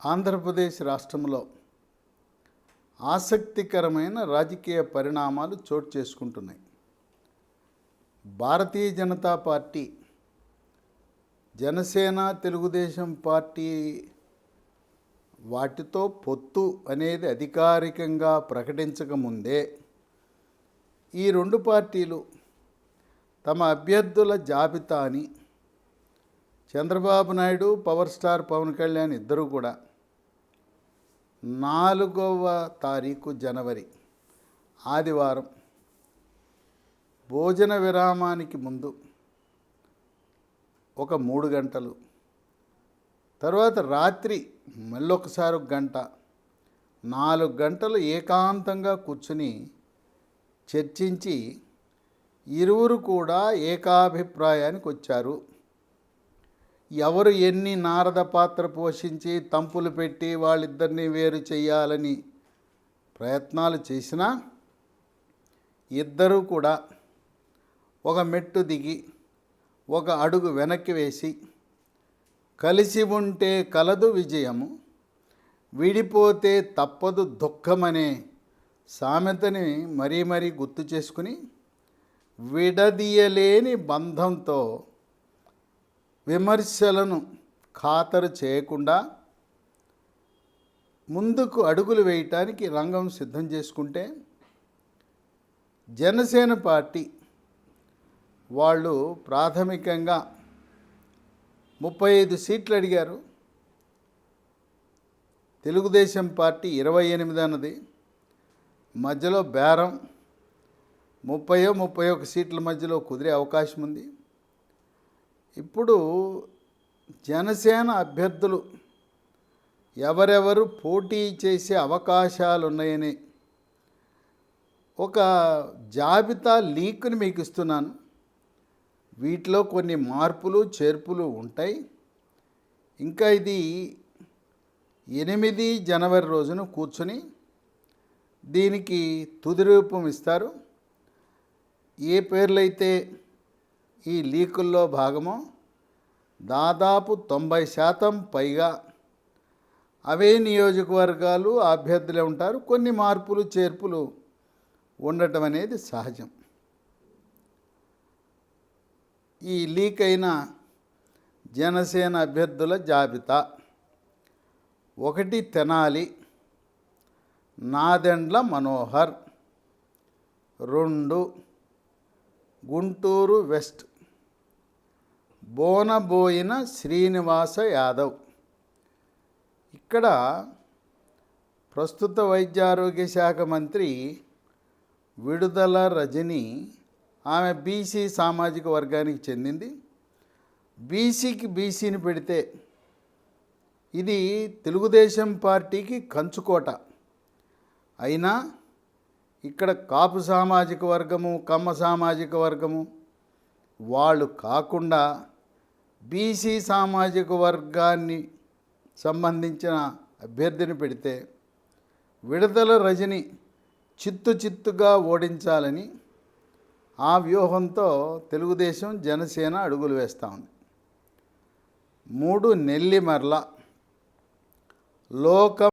ఆంధ్రప్రదేశ్ రాష్ట్రంలో ఆసక్తికరమైన రాజకీయ పరిణామాలు చోటు చేసుకుంటున్నాయి. భారతీయ జనతా పార్టీ, జనసేన, తెలుగుదేశం పార్టీ వాటితో పొత్తు అనేది అధికారికంగా ప్రకటించకముందే ఈ రెండు పార్టీలు తమ అభ్యర్థుల జాబితాని చంద్రబాబు నాయుడు, పవర్ స్టార్ పవన్ కళ్యాణ్ ఇద్దరూ కూడా 4వ తారీఖు జనవరి ఆదివారం భోజన విరామానికి ముందు ఒక 3 గంటలు, తర్వాత రాత్రి మళ్ళొకసారి 1 గంట, 4 గంటలు ఏకాంతంగా కూర్చుని చర్చించి ఇరువురు కూడా ఏకాభిప్రాయానికి వచ్చారు. ఎవరు ఎన్ని నారద పాత్ర పోషించి తంపులు పెట్టి వాళ్ళిద్దరినీ వేరు చేయాలని ప్రయత్నాలు చేసినా ఇద్దరూ కూడా ఒక మెట్టు దిగి ఒక అడుగు వెనక్కి వేసి కలిసి ఉంటే కలదు విజయము, విడిపోతే తప్పదు దుఃఖమనే సామెతని మరీ మరీ గుర్తు చేసుకుని విడదీయలేని బంధంతో విమర్శలను ఖాతరు చేయకుండా ముందుకు అడుగులు వేయటానికి రంగం సిద్ధం చేసుకుంటే, జనసేన పార్టీ వాళ్ళు ప్రాథమికంగా 35 సీట్లు అడిగారు. తెలుగుదేశం పార్టీ 28 అన్నది. మధ్యలో బేరం 30-31 సీట్ల మధ్యలో కుదిరే అవకాశం ఉంది. ఇప్పుడు జనసేన అభ్యర్థులు ఎవరెవరు పోటీ చేసే అవకాశాలు ఉన్నాయని ఒక జాబితా లీక్ని మీకు ఇస్తున్నాను. వీటిలో కొన్ని మార్పులు చేర్పులు ఉంటాయి. ఇంకా ఇది 8 జనవరి రోజున కూర్చొని దీనికి తుది రూపం ఇస్తారు. ఏ పేర్లైతే ఈ లీకుల్లో భాగమో దాదాపు 90% పైగా అవే నియోజకవర్గాలు అభ్యర్థులే ఉంటారు. కొన్ని మార్పులు చేర్పులు ఉండటం అనేది సహజం. ఈ లీక్ అయిన జనసేన అభ్యర్థుల జాబితా: 1 తెనాలి నాదెండ్ల మనోహర్, 2 గుంటూరు వెస్ట్ బోనబోయిన శ్రీనివాస యాదవ్. ఇక్కడ ప్రస్తుత వైద్యారోగ్య శాఖ మంత్రి విడుదల రజని, ఆమె బీసీ సామాజిక వర్గానికి చెందింది. బీసీకి బీసీని పెడితే ఇది తెలుగుదేశం పార్టీకి కంచుకోట. అయినా ఇక్కడ కాపు సామాజిక వర్గము, కమ్మ సామాజిక వర్గము వాళ్ళు కాకుండా బీసీ సామాజిక వర్గాన్ని సంబంధించిన అభ్యర్థిని పెడితే విడుదల రజని చిత్తుగా ఓడించాలని ఆ వ్యూహంతో తెలుగుదేశం, జనసేన అడుగులు వేస్తూ ఉంది. 3 నెల్లిమర్ల లోకం,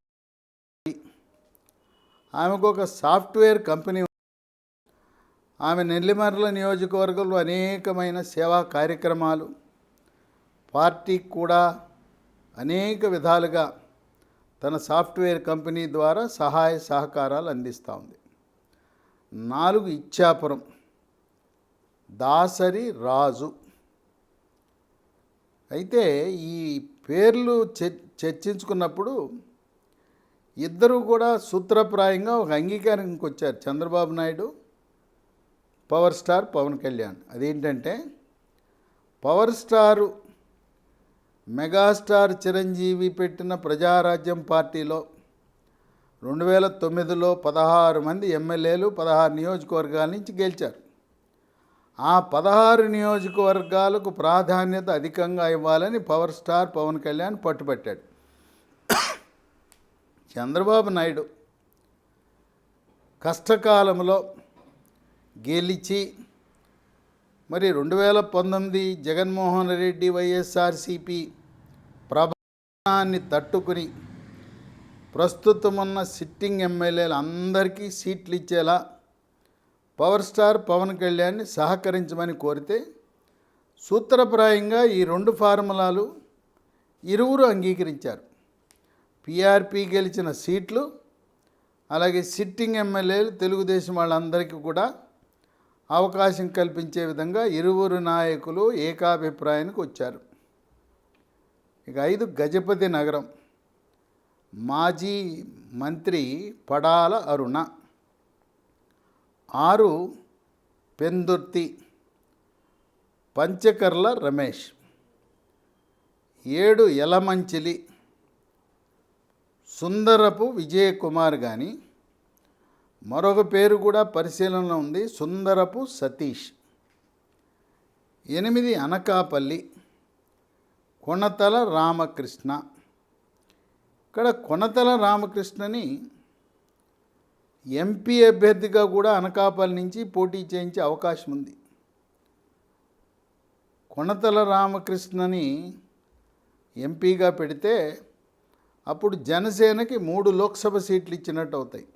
ఆమెకు ఒక సాఫ్ట్వేర్ కంపెనీ. ఆమె నెల్లిమర్ల నియోజకవర్గంలో అనేకమైన సేవా కార్యక్రమాలు, పార్టీకి కూడా అనేక విధాలుగా తన సాఫ్ట్వేర్ కంపెనీ ద్వారా సహాయ సహకారాలు అందిస్తూ ఉంది. 4 ఇచ్చాపురం దాసరి రాజు. అయితే ఈ పేర్లు చర్చించుకున్నప్పుడు ఇద్దరు కూడా సూత్రప్రాయంగా ఒక అంగీకారానికి వచ్చారు. Chandrababu Naidu, power star Pawan Kalyan. అదేంటంటే, పవర్ స్టారు మెగాస్టార్ చిరంజీవి పెట్టిన ప్రజారాజ్యం పార్టీలో 2009లో 16 మంది ఎమ్మెల్యేలు 16 నియోజకవర్గాల నుంచి గెలిచారు. ఆ 16 నియోజకవర్గాలకు ప్రాధాన్యత అధికంగా ఇవ్వాలని పవర్ స్టార్ పవన్ కళ్యాణ్ పట్టుబట్టాడు. చంద్రబాబు నాయుడు కష్టకాలంలో గెలిచి మరి 2019 జగన్మోహన్ రెడ్డి వైఎస్ఆర్సీపీ ప్రభావాన్ని తట్టుకుని ప్రస్తుతం ఉన్న సిట్టింగ్ ఎమ్మెల్యేలు అందరికీ సీట్లు ఇచ్చేలా పవర్ స్టార్ పవన్ కళ్యాణ్ని సహకరించమని కోరితే సూత్రప్రాయంగా ఈ 2 ఫార్ములాలు ఇరువురు అంగీకరించారు. పీఆర్పీ గెలిచిన సీట్లు, అలాగే సిట్టింగ్ ఎమ్మెల్యేలు తెలుగుదేశం వాళ్ళందరికీ కూడా అవకాశం కల్పించే విధంగా ఇరువురు నాయకులు ఏకాభిప్రాయానికి వచ్చారు. ఇక 5 గజపతి నగరం మాజీ మంత్రి పడాల అరుణ, 6 పెందుర్తి పంచకర్ల రమేష్, 7 యలమంచిలి సుందరపు విజయకుమార్, కానీ మరొక పేరు కూడా పరిశీలనలో ఉంది, సుందరపు సతీష్, 8 అనకాపల్లి కొనతల రామకృష్ణ. ఇక్కడ కొనతల రామకృష్ణని ఎంపీ అభ్యర్థిగా కూడా అనకాపల్లి నుంచి పోటీ చేయించే అవకాశం ఉంది. కొనతల రామకృష్ణని ఎంపీగా పెడితే అప్పుడు జనసేనకి 3 లోక్సభ సీట్లు ఇచ్చినట్టు అవుతాయి.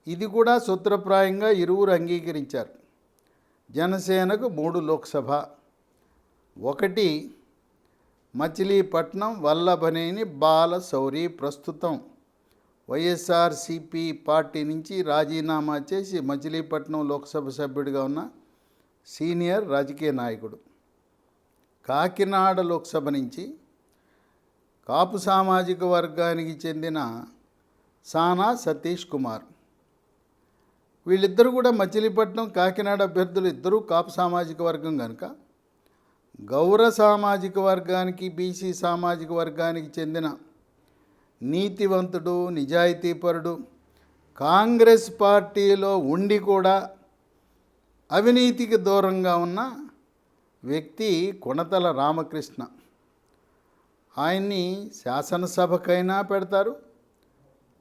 ఇది కూడా సూత్రప్రాయంగా ఇరువురు అంగీకరించారు. జనసేనకు 3 లోక్సభ, 1 మచిలీపట్నం వల్లభనేని బాలశౌరి, ప్రస్తుతం వైఎస్ఆర్సీపీ పార్టీ నుంచి రాజీనామా చేసి మచిలీపట్నం లోక్సభ సభ్యుడిగా ఉన్న సీనియర్ రాజకీయ నాయకుడు. కాకినాడ లోక్సభ నుంచి కాపు సామాజిక వర్గానికి చెందిన సానా సతీష్ కుమార్. వీళ్ళిద్దరూ కూడా మచిలీపట్నం కాకినాడ అభ్యర్థులు ఇద్దరూ కాపు సామాజిక వర్గం కనుక గౌర సామాజిక వర్గానికి, బీసీ సామాజిక వర్గానికి చెందిన నీతివంతుడు, నిజాయితీపరుడు, కాంగ్రెస్ పార్టీలో ఉండి కూడా అవినీతికి దూరంగా ఉన్న వ్యక్తి కొనతల రామకృష్ణ. ఆయన్ని శాసనసభకైనా పెడతారు,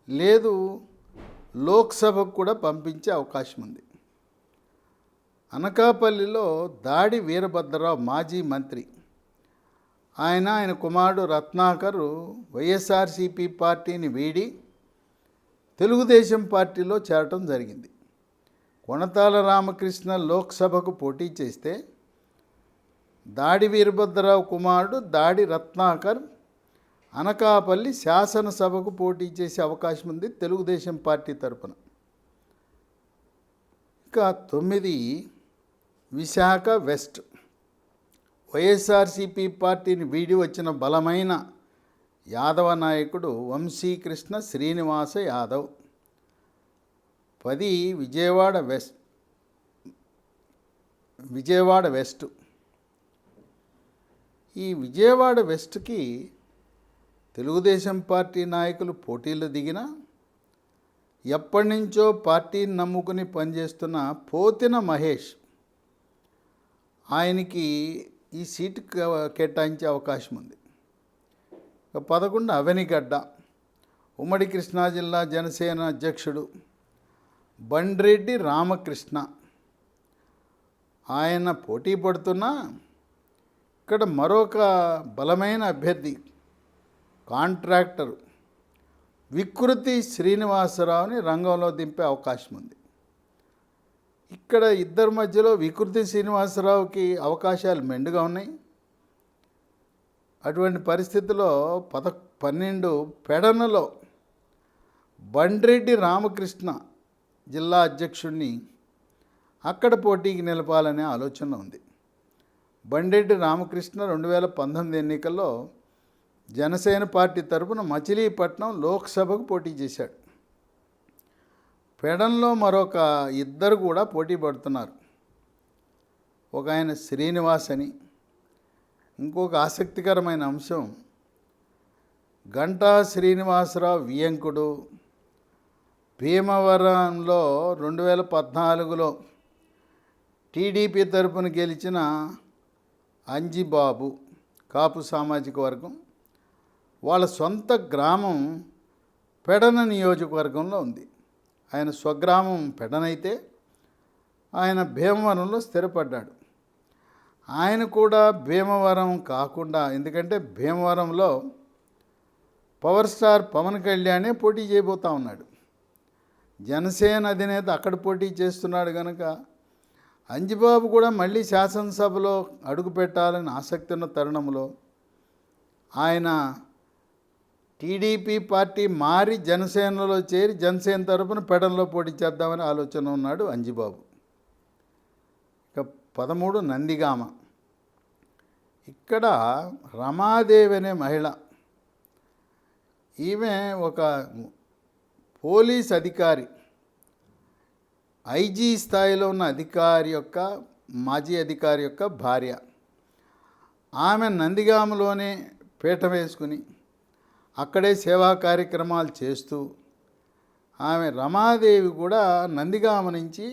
లేదు లోక్సభకు కూడా పంపించే అవకాశం ఉంది. అనకాపల్లిలో దాడి వీరభద్రరావు మాజీ మంత్రి, ఆయన కుమారుడు రత్నాకర్ వైఎస్ఆర్సీపీ పార్టీని వీడి తెలుగుదేశం పార్టీలో చేరటం జరిగింది. కొనతాల రామకృష్ణ లోక్సభకు పోటీ చేస్తే దాడి వీరభద్రరావు కుమారుడు దాడి రత్నాకర్ అనకాపల్లి శాసనసభకు పోటీ చేసే అవకాశం ఉంది తెలుగుదేశం పార్టీ తరపున. ఇక 9 విశాఖ వెస్ట్, వైఎస్ఆర్సీపీ పార్టీని వీడి వచ్చిన బలమైన యాదవ నాయకుడు వంశీకృష్ణ శ్రీనివాస యాదవ్. 10 విజయవాడ వెస్ట్. ఈ విజయవాడ వెస్ట్కి తెలుగుదేశం పార్టీ నాయకులు పోటీలు దిగినా ఎప్పటి నుంచో పార్టీని నమ్ముకుని పనిచేస్తున్న పోతిన మహేష్, ఆయనకి ఈ సీటు కేటాయించే అవకాశం ఉంది. 11 అవనిగడ్డ, ఉమ్మడి కృష్ణా జిల్లా జనసేన అధ్యక్షుడు బండ్రెడ్డి రామకృష్ణ, ఆయన పోటీ పడుతున్నా ఇక్కడ మరొక బలమైన అభ్యర్థి కాంట్రాక్టర్ వికృతి శ్రీనివాసరావుని రంగంలో దింపే అవకాశం ఉంది. ఇక్కడ ఇద్దరి మధ్యలో వికృతి శ్రీనివాసరావుకి అవకాశాలు మెండుగా ఉన్నాయి. అటువంటి పరిస్థితిలో 12 పెడనలో బండ్రెడ్డి రామకృష్ణ జిల్లా అధ్యక్షుడిని అక్కడ పోటీకి నిలపాలనే ఆలోచన ఉంది. బండ్రెడ్డి రామకృష్ణ 2019 ఎన్నికల్లో జనసేన పార్టీ తరపున మచిలీపట్నం లోక్సభకు పోటీ చేశాడు. పెడన్లో మరొక 2 కూడా పోటీ పడుతున్నారు. ఒక ఆయన శ్రీనివాస్ అని. ఇంకొక ఆసక్తికరమైన అంశం, గంటా శ్రీనివాసరావు వియంకుడు భీమవరంలో 2014లో టీడీపీ తరపున గెలిచిన అంజిబాబు, కాపు సామాజిక వర్గం, వాళ్ళ సొంత గ్రామం పెడన నియోజకవర్గంలో ఉంది. ఆయన స్వగ్రామం పెడనైతే ఆయన భీమవరంలో స్థిరపడ్డాడు. ఆయన కూడా భీమవరం కాకుండా, ఎందుకంటే భీమవరంలో పవర్ స్టార్ పవన్ కళ్యాణే పోటీ చేయబోతా ఉన్నాడు. జనసేన అధినేత అక్కడ పోటీ చేస్తున్నాడు కనుక అంజిబాబు కూడా మళ్ళీ శాసనసభలో అడుగు పెట్టాలని ఆసక్తి ఉన్న తరుణంలో ఆయన టీడీపీ పార్టీ మారి జనసేనలో చేరి జనసేన తరపున పెడల్లో పోటీ చేద్దామని ఆలోచన ఉన్నాడు అంజిబాబు. ఇక 13 నందిగామ. ఇక్కడ రమాదేవి అనే మహిళ, ఈమె ఒక పోలీస్ అధికారి, ఐజీ స్థాయిలో ఉన్న అధికారి యొక్క మాజీ అధికారి యొక్క భార్య. ఆమె నందిగామలోనే పీట వేసుకుని అక్కడే సేవా కార్యక్రమాలు చేస్తూ ఆమె రమాదేవి కూడా నందిగామ నుంచి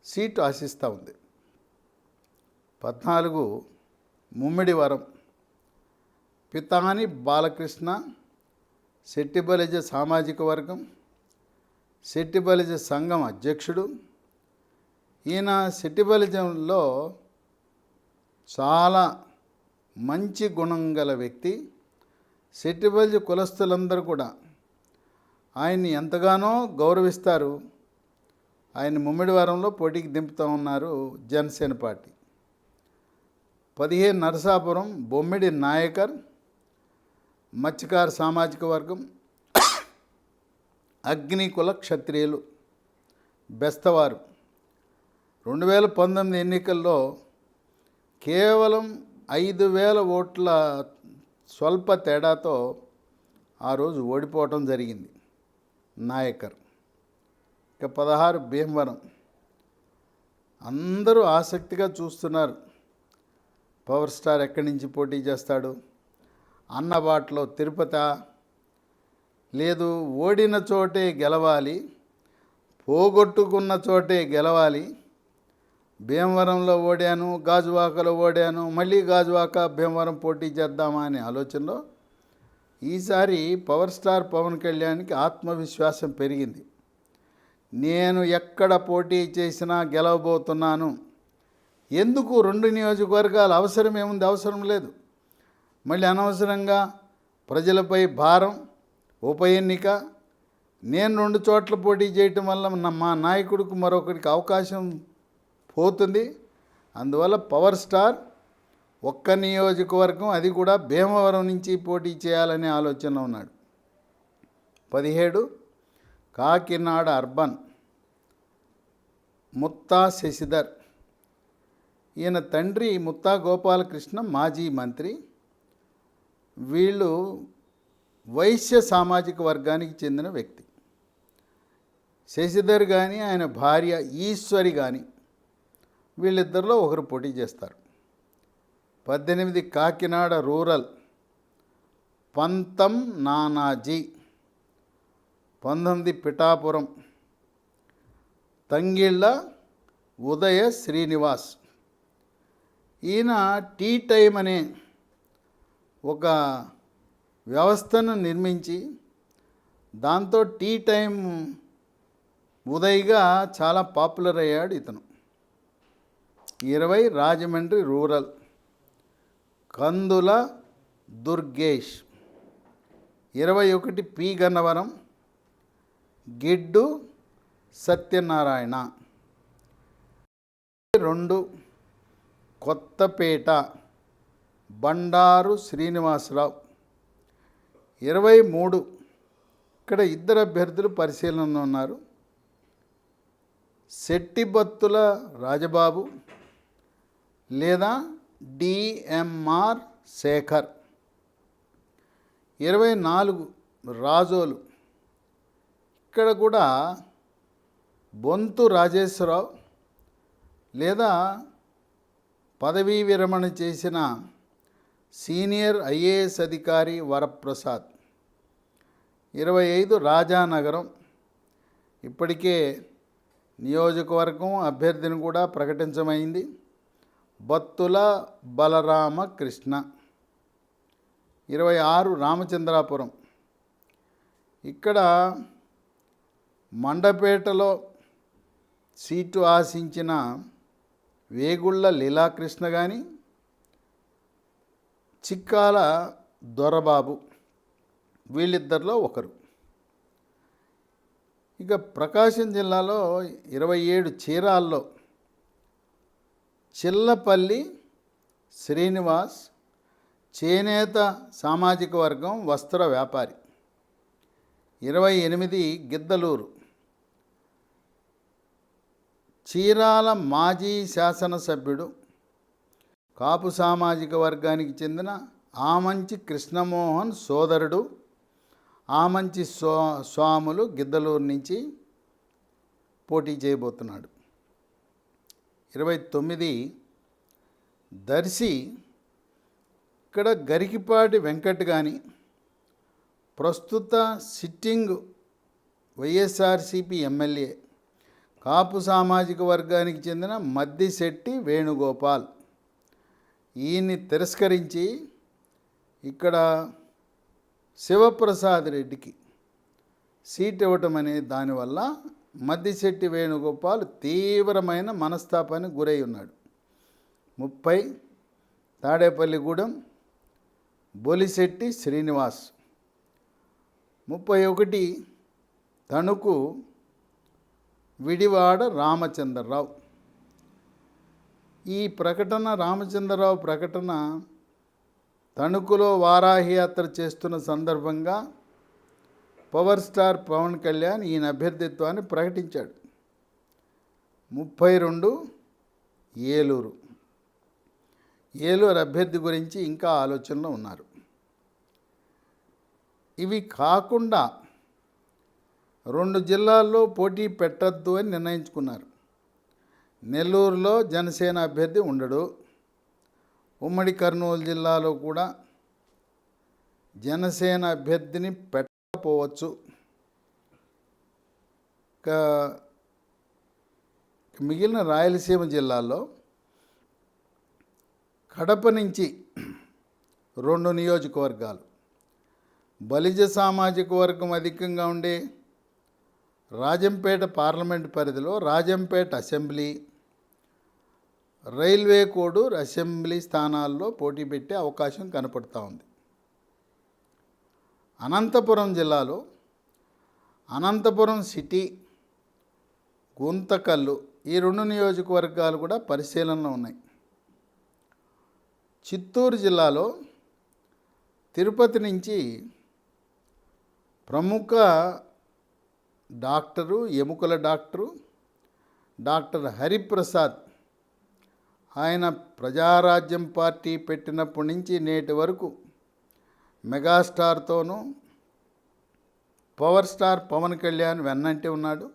సీటు ఆశిస్తూ ఉంది. 14 ముమ్మిడివరం. పితాని బాలకృష్ణ, శెట్టిబలిజ సామాజిక వర్గం, శెట్టిబలిజ సంఘం అధ్యక్షుడు. ఈయన శెట్టిబలిజంలో చాలా మంచి గుణం గల వ్యక్తి. శెట్టిబలిజ కులస్తులందరూ కూడా ఆయన్ని ఎంతగానో గౌరవిస్తారు. ఆయన ముమ్మిడివారంలో పోటీకి దింపుతూ ఉన్నారు జనసేన పార్టీ. 15 నరసాపురం. బొమ్మిడి నాయకర్, మత్స్యకార సామాజిక వర్గం, అగ్నికుల క్షత్రియులు, బెస్తవారు. 2019 ఎన్నికల్లో కేవలం 5,000 ఓట్ల స్వల్ప తేడాతో ఆ రోజు ఓడిపోవటం జరిగింది నాయకర్. ఇక 16 భీమవరం. అందరూ ఆసక్తిగా చూస్తున్నారు పవర్ స్టార్ ఎక్కడి నుంచి పోటీ చేస్తాడు. అన్నబాట్లో తిరుపతి, లేదు ఓడిన చోటే గెలవాలి, పోగొట్టుకున్న చోటే గెలవాలి. భీమవరంలో ఓడాను, గాజువాకలో ఓడాను, మళ్ళీ గాజువాక భీమవరం పోటీ చేద్దామా అనే ఆలోచనలో ఈసారి పవర్ స్టార్ పవన్ కళ్యాణ్కి ఆత్మవిశ్వాసం పెరిగింది. నేను ఎక్కడ పోటీ చేసినా గెలవబోతున్నాను. ఎందుకు 2 నియోజకవర్గాలు? అవసరం ఏముంది? అవసరం లేదు. మళ్ళీ అనవసరంగా ప్రజలపై భారం. ఉప ఎన్నిక, నేను 2 చోట్ల పోటీ చేయటం వల్ల మా నాయకుడికి మరొకరికి అవకాశం పోతుంది. అందువల్ల పవర్ స్టార్ ఒక్క నియోజకవర్గం, అది కూడా భీమవరం నుంచి పోటీ చేయాలనే ఆలోచన ఉన్నాడు. 17 కాకినాడ అర్బన్. ముత్తా శశిధర్. ఈయన తండ్రి ముత్తా గోపాలకృష్ణ మాజీ మంత్రి. వీళ్ళు వైశ్య సామాజిక వర్గానికి చెందిన వ్యక్తి. శశిధర్ కానీ ఆయన భార్య ఈశ్వరి కానీ వీళ్ళిద్దరిలో ఒకరు పోటీ చేస్తారు. 18 కాకినాడ రూరల్. పంతం నానాజీ. 19 పిఠాపురం. తంగిళ్ళ ఉదయ శ్రీనివాస్. ఈయన టీ టైం అనే ఒక వ్యవస్థను నిర్మించి దాంతో టీ టైం ఉదయ్గా చాలా పాపులర్ అయ్యాడు ఇతను. 20 రాజమండ్రి రూరల్. కందుల దుర్గేష్. 21 పి గన్నవరం. గిడ్డు సత్యనారాయణ. 2 కొత్తపేట. బండారు శ్రీనివాసరావు. 23 ఇక్కడ 2 అభ్యర్థులు పరిశీలనలో ఉన్నారు. శెట్టిబత్తుల రాజబాబు లేదా డిఎంఆర్ శేఖర్. 24 రాజోలు. ఇక్కడ కూడా బొంతు రాజేశ్వరరావు లేదా పదవీ విరమణ చేసిన సీనియర్ ఐఏఎస్ అధికారి వరప్రసాద్. 25 రాజానగరం. ఇప్పటికే నియోజకవర్గం అభ్యర్థిని కూడా ప్రకటించమైంది. బత్తుల బలరామకృష్ణ. 26 రామచంద్రాపురం. ఇక్కడ మండపేటలో సీటు ఆశించిన వేగుళ్ళ లీలాకృష్ణ కానీ చిక్కాల దొరబాబు వీళ్ళిద్దరిలో ఒకరు. ఇక ప్రకాశం జిల్లాలో 27 చీరాల్లో చిల్లపల్లి శ్రీనివాస్ చేనేత సామాజిక వర్గం వస్త్ర వ్యాపారి. 28 గిద్దలూరు చీరాల మాజీ శాసనసభ్యుడు కాపు సామాజిక వర్గానికి చెందిన ఆమంచి కృష్ణమోహన్ సోదరుడు ఆమంచి స్వాములు గిద్దలూరు నుంచి పోటీ చేయబోతున్నాడు. 29 దర్శి ఇక్కడ గరికిపాటి వెంకట్ గాని ప్రస్తుత సిట్టింగ్ వైఎస్ఆర్సిపి ఎమ్మెల్యే కాపు సామాజిక వర్గానికి చెందిన మద్దిశెట్టి వేణుగోపాల్ ఈయన్ని తిరస్కరించి ఇక్కడ శివప్రసాద్ రెడ్డికి సీట్ ఇవ్వటం అనే దానివల్ల మద్దిశెట్టి వేణుగోపాల్ తీవ్రమైన మనస్తాపానికి గురై ఉన్నాడు. 30 తాడేపల్లిగూడెం బొలిశెట్టి శ్రీనివాస్. 31 తణుకు విడివాడ రామచంద్రరావు. ఈ ప్రకటన రామచంద్రరావు ప్రకటన తణుకులో వారాహి యాత్ర చేస్తున్న సందర్భంగా పవర్ స్టార్ పవన్ కళ్యాణ్ ఈయన అభ్యర్థిత్వాన్ని ప్రకటించాడు. 32 ఏలూరు అభ్యర్థి గురించి ఇంకా ఆలోచనలో ఉన్నారు. ఇవి కాకుండా 2 జిల్లాల్లో పోటీ పెట్టద్దు అని నిర్ణయించుకున్నారు. నెల్లూరులో జనసేన అభ్యర్థి ఉండడు. ఉమ్మడి కర్నూలు జిల్లాలో కూడా జనసేన అభ్యర్థిని పెట్టకపోవచ్చు. మిగిలిన రాయలసీమ జిల్లాల్లో కడప నుంచి 2 నియోజకవర్గాలు, బలిజ సామాజిక వర్గం అధికంగా ఉండే రాజంపేట పార్లమెంట్ పరిధిలో Rajampet assembly, railway Koduru assembly స్థానాల్లో పోటీ పెట్టే అవకాశం కనపడుతూ ఉంది. అనంతపురం జిల్లాలో అనంతపురం సిటీ, గుంతకల్లు ఈ 2 నియోజకవర్గాలు కూడా పరిశీలనలో ఉన్నాయి. చిత్తూరు జిల్లాలో తిరుపతి నుంచి ప్రముఖ డాక్టరు, ఎముకల డాక్టరు డాక్టర్ హరిప్రసాద్, ఆయన ప్రజారాజ్యం పార్టీ పెట్టినప్పటి నుంచి నేటి వరకు మెగాస్టార్తోనూ పవర్ స్టార్ పవన్ కళ్యాణ్ వెన్నంటి ఉన్నాడు.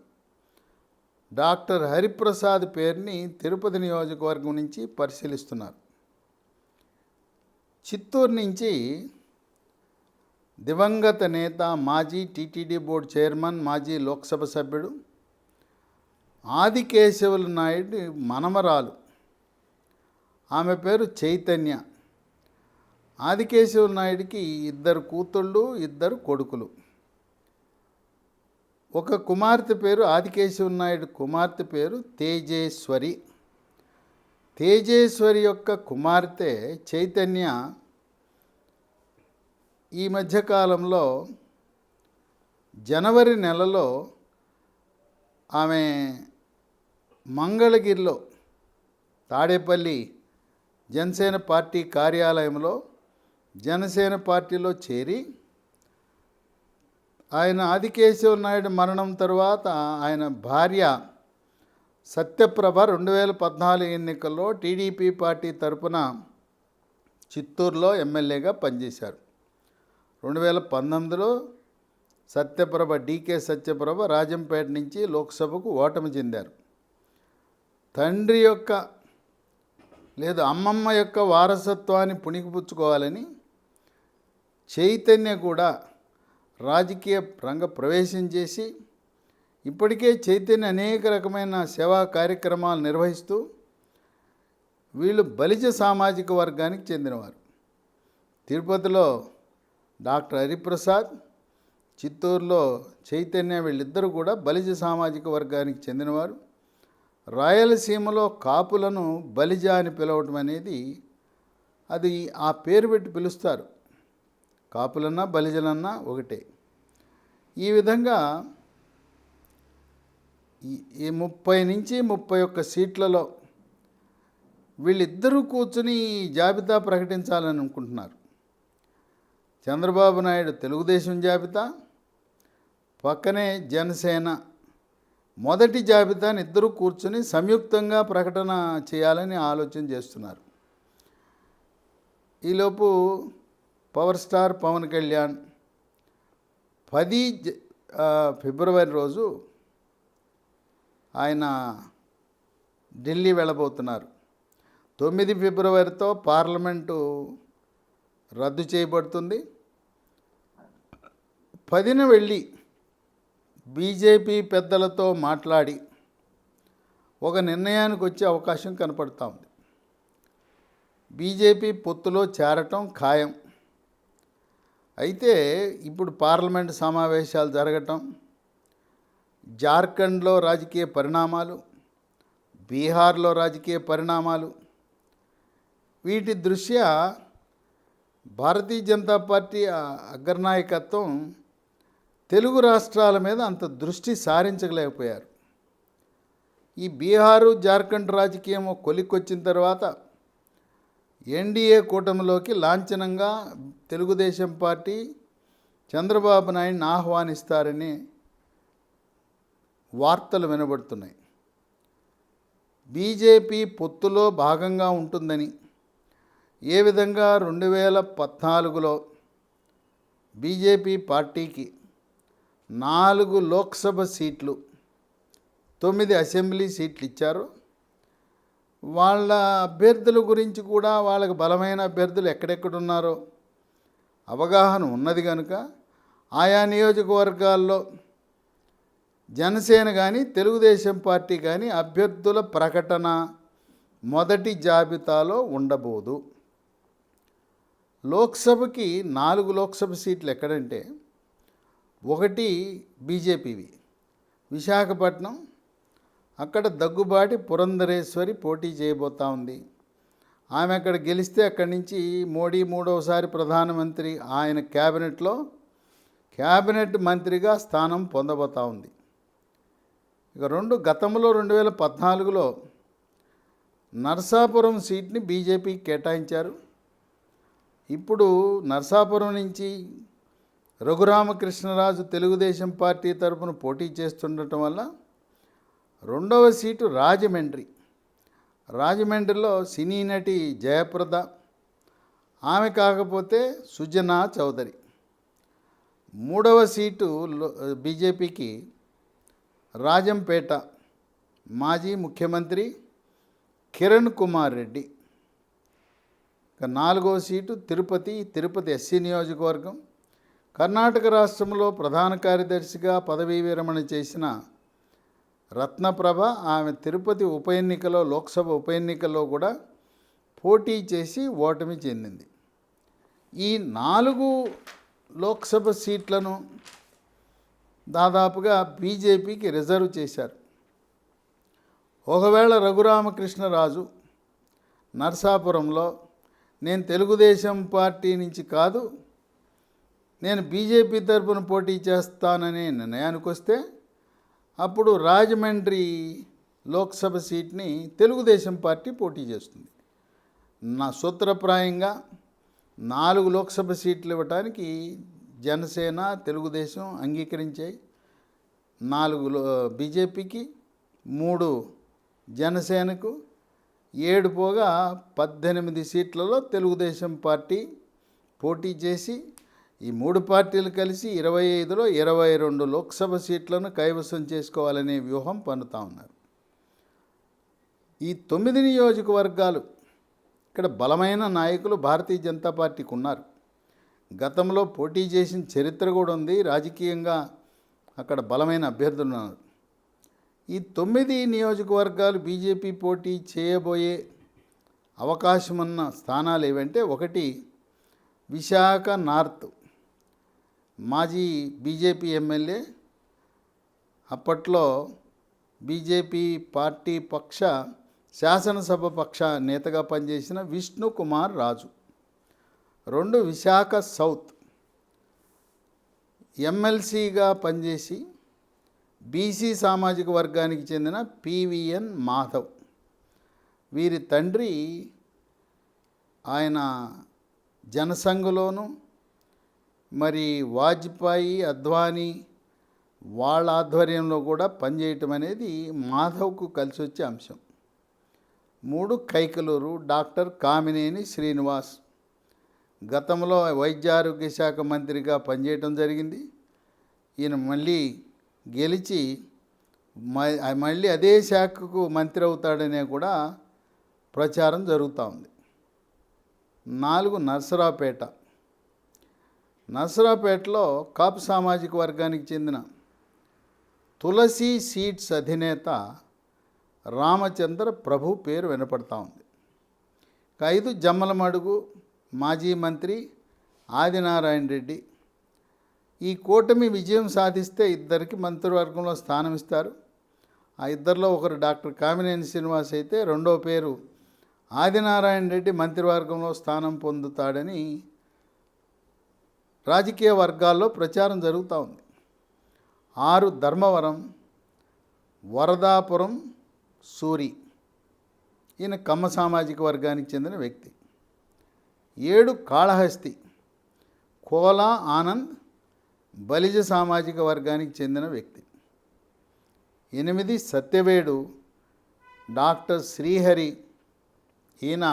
డాక్టర్ హరిప్రసాద్ పేరుని తిరుపతి నియోజకవర్గం నుంచి పరిశీలిస్తున్నారు. చిత్తూరు నుంచి దివంగత నేత, మాజీ టీటీడీ బోర్డు చైర్మన్, మాజీ లోక్సభ సభ్యుడు ఆదికేశవులు నాయుడు మనమరాలు, ఆమె పేరు చైతన్య. ఆదికేశవులు నాయుడికి 2 కూతుళ్ళు, 2 కొడుకులు. ఒక కుమార్తె పేరు ఆదికేశవులు నాయుడు కుమార్తె పేరు తేజేశ్వరి. తేజేశ్వరి యొక్క కుమార్తె చైతన్య ఈ మధ్యకాలంలో జనవరి నెలలో ఆమె మంగళగిరిలో తాడేపల్లి జనసేన పార్టీ కార్యాలయంలో జనసేన పార్టీలో చేరి ఆయన ఆదికేశవ నాయుడు మరణం తరువాత ఆయన భార్య సత్యప్రభ 2014 ఎన్నికల్లో టీడీపీ పార్టీ తరపున చిత్తూరులో ఎమ్మెల్యేగా పనిచేశారు. 2019లో సత్యప్రభ, డీకే సత్యప్రభ రాజంపేట నుంచి లోక్సభకు ఓటమి చెందారు. తండ్రి యొక్క లేదా అమ్మమ్మ యొక్క వారసత్వాన్ని పుణికిపుచ్చుకోవాలని చైతన్య కూడా రాజకీయ రంగ ప్రవేశం చేసి ఇప్పటికే చైతన్య అనేక రకమైన సేవా కార్యక్రమాలు నిర్వహిస్తూ వీళ్ళు బలిజ సామాజిక వర్గానికి చెందినవారు. తిరుపతిలో డాక్టర్ హరిప్రసాద్, చిత్తూరులో చైతన్య, వీళ్ళిద్దరూ కూడా బలిజ సామాజిక వర్గానికి చెందినవారు. రాయలసీమలో కాపులను బలిజ అని పిలవటం అనేది అది ఆ పేరు పెట్టి పిలుస్తారు. కాపులన్నా బలిజలన్నా ఒకటే. ఈ విధంగా ఈ 30 నుంచి 31 సీట్లలో వీళ్ళిద్దరూ కూర్చుని జాబితా ప్రకటించాలని అనుకుంటున్నారు. చంద్రబాబు నాయుడు తెలుగుదేశం జాబితా, పక్కనే జనసేన మొదటి జాబితాని ఇద్దరూ కూర్చుని సంయుక్తంగా ప్రకటన చేయాలని ఆలోచన చేస్తున్నారు. ఈలోపు పవర్ స్టార్ పవన్ కళ్యాణ్ 10 ఫిబ్రవరి రోజు ఆయన ఢిల్లీ వెళ్ళబోతున్నారు. 9 ఫిబ్రవరితో పార్లమెంటు రద్దు చేయబడుతుంది. 10న వెళ్ళి బీజేపీ పెద్దలతో మాట్లాడి ఒక నిర్ణయానికి వచ్చే అవకాశం కనపడుతూ ఉంది. బీజేపీ పొత్తులో చేరటం ఖాయం. అయితే ఇప్పుడు పార్లమెంటు సమావేశాలు జరగటం, జార్ఖండ్లో రాజకీయ పరిణామాలు, బీహార్లో రాజకీయ పరిణామాలు, వీటి దృష్ట్యా భారతీయ జనతా పార్టీ అగ్రనాయకత్వం తెలుగు రాష్ట్రాల మీద అంత దృష్టి సారించలేకపోయారు. ఈ బీహారు జార్ఖండ్ రాజకీయం కొలిక్కొచ్చిన తర్వాత ఎన్డీఏ కూటమిలోకి లాంఛనంగా తెలుగుదేశం పార్టీ చంద్రబాబు నాయుడిని ఆహ్వానిస్తారని వార్తలు వినబడుతున్నాయి. బీజేపీ పొత్తులో భాగంగా ఉంటుందని, ఏ విధంగా 2014లో బీజేపీ పార్టీకి 4 లోక్సభ సీట్లు 9 అసెంబ్లీ సీట్లు ఇచ్చారు. వాళ్ళ అభ్యర్థుల గురించి కూడా వాళ్ళకి బలమైన అభ్యర్థులు ఎక్కడెక్కడున్నారో అవగాహన ఉన్నది కనుక ఆయా నియోజకవర్గాల్లో జనసేన కానీ తెలుగుదేశం పార్టీ కానీ అభ్యర్థుల ప్రకటన మొదటి జాబితాలో ఉండబోదు. లోక్సభకి 4 లోక్సభ సీట్లు ఎక్కడంటే, ఒకటి బీజేపీవి విశాఖపట్నం, అక్కడ దగ్గుబాటి పురంధరేశ్వరి పోటీ చేయబోతూ ఉంది. ఆమె అక్కడ గెలిస్తే అక్కడి నుంచి మోడీ 3వసారి ప్రధానమంత్రి, ఆయన క్యాబినెట్ మంత్రిగా స్థానం పొందబోతూ ఉంది. ఇక గతంలో 2014లో నరసాపురం సీట్ని బీజేపీకి కేటాయించారు. ఇప్పుడు నరసాపురం నుంచి రఘురామకృష్ణరాజు తెలుగుదేశం పార్టీ తరఫున పోటీ చేస్తుండటం వల్ల 2వ సీటు రాజమండ్రిలో సినీ నటి జయప్రద, ఆమె కాకపోతే సుజనా చౌదరి. 3వ సీటు బీజేపీకి రాజంపేట మాజీ ముఖ్యమంత్రి కిరణ్ కుమార్ రెడ్డి. ఇక 4వ సీటు తిరుపతి ఎస్సీ నియోజకవర్గం. కర్ణాటక రాష్ట్రంలో ప్రధాన కార్యదర్శిగా పదవీ విరమణ చేసిన రత్నప్రభ, ఆమె తిరుపతి లోక్సభ ఉప ఎన్నికల్లో కూడా పోటీ చేసి ఓటమి చెందింది. ఈ 4 లోక్సభ సీట్లను దాదాపుగా బీజేపీకి రిజర్వ్ చేశారు. ఒకవేళ రఘురామకృష్ణరాజు నరసాపురంలో నేను తెలుగుదేశం పార్టీ నుంచి కాదు, నేను బీజేపీ తరఫున పోటీ చేస్తాననే నిర్ణయానికి వస్తే, అప్పుడు రాజమండ్రి లోక్సభ సీట్ని తెలుగుదేశం పార్టీ పోటీ చేస్తుంది. సూత్రప్రాయంగా 4 లోక్సభ సీట్లు ఇవ్వటానికి జనసేన తెలుగుదేశం అంగీకరించాయి. 4 బీజేపీకి, 3 జనసేనకు, 7 పోగా 18 సీట్లలో తెలుగుదేశం పార్టీ పోటీ చేసి ఈ 3 పార్టీలు కలిసి 25లో 22 లోక్సభ సీట్లను కైవసం చేసుకోవాలనే వ్యూహం పన్నుతూ ఉన్నారు. ఈ 9 నియోజకవర్గాలు ఇక్కడ బలమైన నాయకులు భారతీయ జనతా పార్టీకి ఉన్నారు. గతంలో పోటీ చేసిన చరిత్ర కూడా ఉంది. రాజకీయంగా అక్కడ బలమైన అభ్యర్థులు ఉన్నారు. ఈ 9 నియోజకవర్గాలు బీజేపీ పోటీ చేయబోయే అవకాశం ఉన్న స్థానాలు ఏవంటే, ఒకటి విశాఖ నార్త్, మాజీ బీజేపీ ఎమ్మెల్యే, అప్పట్లో బీజేపీ పార్టీ శాసనసభ పక్ష నేతగా పనిచేసిన విష్ణు కుమార్ రాజు. 2 విశాఖ సౌత్, ఎమ్మెల్సీగా పనిచేసి బీసీ సామాజిక వర్గానికి చెందిన పివిఎన్ మాధవ్. వీరి తండ్రి ఆయన జనసంఘలోను, మరి వాజ్పేయి, అద్వానీ వాళ్ళ ఆధ్వర్యంలో కూడా పనిచేయటం అనేది మాధవ్కు కలిసి వచ్చే అంశం. 3 కైకలూరు డాక్టర్ కామినేని శ్రీనివాస్. గతంలో వైద్య ఆరోగ్య శాఖ మంత్రిగా పనిచేయటం జరిగింది. ఈయన మళ్ళీ గెలిచి మళ్ళీ అదే శాఖకు మంత్రి అవుతాడనే కూడా ప్రచారం జరుగుతూ ఉంది. 4 నర్సరావుపేట. నర్సరావుపేటలో కాపు సామాజిక వర్గానికి చెందిన తులసి సీడ్స్ అధినేత రామచంద్ర ప్రభు పేరు వినపడతా ఉంది. 5 జమ్మలమడుగు మాజీ మంత్రి ఆదినారాయణ రెడ్డి. ఈ కూటమి విజయం సాధిస్తే ఇద్దరికి మంత్రివర్గంలో స్థానం ఇస్తారు. ఆ ఇద్దరిలో ఒకరు డాక్టర్ కామినేని శ్రీనివాస్ అయితే రెండో పేరు ఆదినారాయణ రెడ్డి మంత్రివర్గంలో స్థానం పొందుతాడని రాజకీయ వర్గాల్లో ప్రచారం జరుగుతూ ఉంది. 6 ధర్మవరం వరదాపురం సూరి. ఈయన కమ్మ సామాజిక వర్గానికి చెందిన వ్యక్తి. 7 కాళహస్తి కోలా ఆనంద్ బలిజ సామాజిక వర్గానికి చెందిన వ్యక్తి. 8 సత్యవేడు డాక్టర్ శ్రీహరి. ఈయన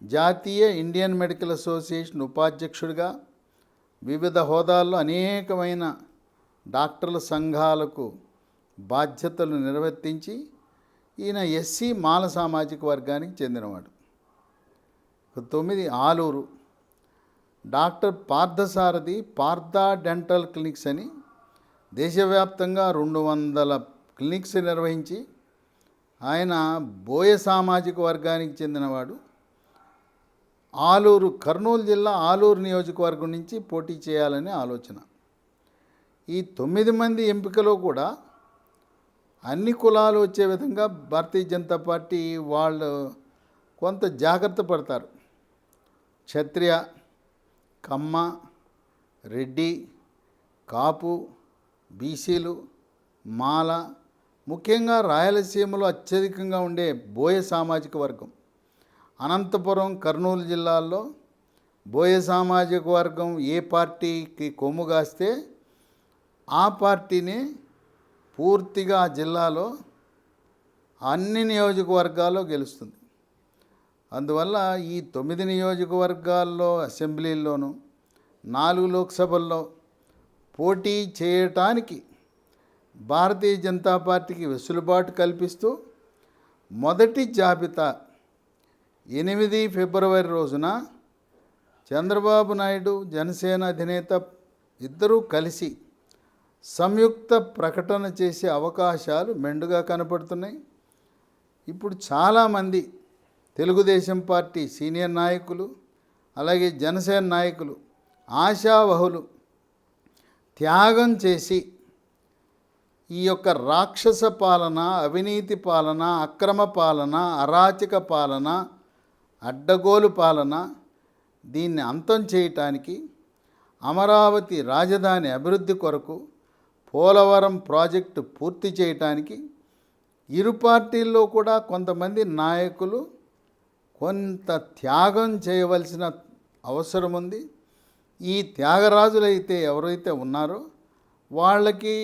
జాతీయ ఇండియన్ మెడికల్ అసోసియేషన్ ఉపాధ్యక్షుడిగా వివిధ హోదాల్లో అనేకమైన డాక్టర్ల సంఘాలకు బాధ్యతలు నిర్వర్తించి ఈయన ఎస్సీ మాల సామాజిక వర్గానికి చెందినవాడు. 9 Aluru doctor Parthasarathy Partha dental clinics అని దేశవ్యాప్తంగా 200 క్లినిక్స్ నిర్వహించి ఆయన బోయ సామాజిక వర్గానికి చెందినవాడు. ఆలూరు కర్నూలు జిల్లా ఆలూరు నియోజకవర్గం నుంచి పోటీ చేయాలనే ఆలోచన. ఈ 9 మంది ఎంపికలో కూడా అన్ని కులాలు వచ్చే విధంగా భారతీయ జనతా పార్టీ వాళ్ళు కొంత జాగ్రత్త పడతారు. క్షత్రియ, కమ్మ, రెడ్డి, కాపు, బీసీలు, మాల, ముఖ్యంగా రాయలసీమలో అత్యధికంగా ఉండే బోయ సామాజిక వర్గం. అనంతపురం, కర్నూలు జిల్లాల్లో బోయ సామాజిక వర్గం ఏ పార్టీకి కొమ్ము కాస్తే ఆ పార్టీని పూర్తిగా ఆ జిల్లాలో అన్ని నియోజకవర్గాల్లో గెలుస్తుంది. అందువల్ల ఈ 9 నియోజకవర్గాల్లో అసెంబ్లీల్లోనూ 4 లోక్సభల్లో పోటీ చేయటానికి భారతీయ జనతా పార్టీకి వెసులుబాటు కల్పిస్తూ మొదటి జాబితా 8 ఫిబ్రవరి రోజున చంద్రబాబు నాయుడు, జనసేన అధినేత ఇద్దరూ కలిసి సంయుక్త ప్రకటన చేసే అవకాశాలు మెండుగా కనపడుతున్నాయి. ఇప్పుడు చాలామంది తెలుగుదేశం పార్టీ సీనియర్ నాయకులు, అలాగే జనసేన నాయకులు, ఆశావహులు త్యాగం చేసి ఈ యొక్క రాక్షస పాలన, అవినీతి పాలన, అక్రమ పాలన, అరాచక పాలన, అడ్డగోలు పాలన దీన్ని అంతం చేయటానికి, అమరావతి రాజధాని అభివృద్ధి కొరకు, పోలవరం ప్రాజెక్టు పూర్తి చేయటానికి ఇరు పార్టీల్లో కూడా కొంతమంది నాయకులు కొంత త్యాగం చేయవలసిన అవసరం ఉంది. ఈ త్యాగరాజులైతే ఎవరైతే ఉన్నారో వాళ్ళకి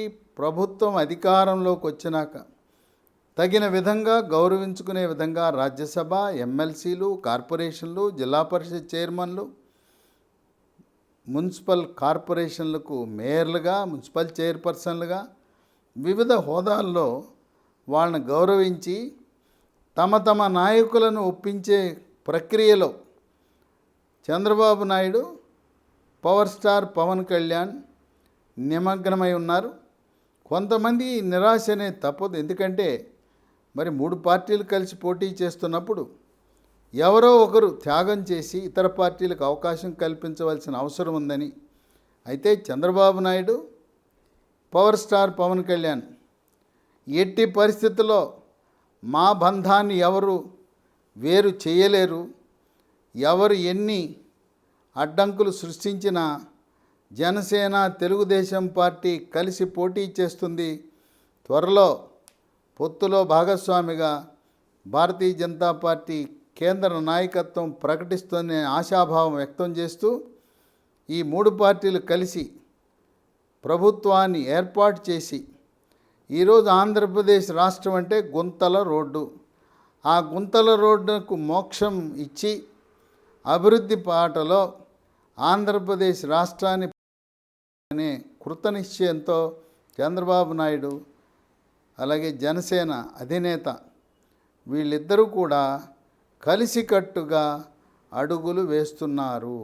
ప్రభుత్వం అధికారంలోకి వచ్చినాక తగిన విధంగా గౌరవించుకునే విధంగా రాజ్యసభ, ఎమ్మెల్సీలు, కార్పొరేషన్లు, జిల్లా పరిషత్ చైర్మన్లు, మున్సిపల్ కార్పొరేషన్లకు మేయర్లుగా, మున్సిపల్ చైర్పర్సన్లుగా వివిధ హోదాల్లో వాళ్ళని గౌరవించి తమ తమ నాయకులను ఒప్పించే ప్రక్రియలో చంద్రబాబు నాయుడు, పవర్ స్టార్ పవన్ కళ్యాణ్ నిమగ్నమై ఉన్నారు. కొంతమంది నిరాశ అనేది తప్పదు. ఎందుకంటే మరి 3 పార్టీలు కలిసి పోటీ చేస్తున్నప్పుడు ఎవరో ఒకరు త్యాగం చేసి ఇతర పార్టీలకు అవకాశం కల్పించవలసిన అవసరం ఉందని. అయితే చంద్రబాబు నాయుడు, పవర్ స్టార్ పవన్ కళ్యాణ్ ఎట్టి పరిస్థితుల్లో మా బంధాన్ని ఎవరు వేరు చేయలేరు, ఎవరు ఎన్ని అడ్డంకులు సృష్టించినా జనసేన తెలుగుదేశం పార్టీ కలిసి పోటీ చేస్తుంది. త్వరలో పొత్తులో భాగస్వామిగా భారతీయ జనతా పార్టీ కేంద్ర నాయకత్వం ప్రకటిస్తుందనే ఆశాభావం వ్యక్తం చేస్తూ ఈ మూడు పార్టీలు కలిసి ప్రభుత్వాన్ని ఏర్పాటు చేసి ఈరోజు ఆంధ్రప్రదేశ్ రాష్ట్రం అంటే గుంతల రోడ్డు. ఆ గుంతల రోడ్డుకు మోక్షం ఇచ్చి అభివృద్ధి బాటలో ఆంధ్రప్రదేశ్ రాష్ట్రాన్ని అనే కృతనిశ్చయంతో చంద్రబాబు నాయుడు అలాగే జనసేన అధినేత వీళ్ళిద్దరూ కూడా కలిసికట్టుగా అడుగులు వేస్తున్నారు.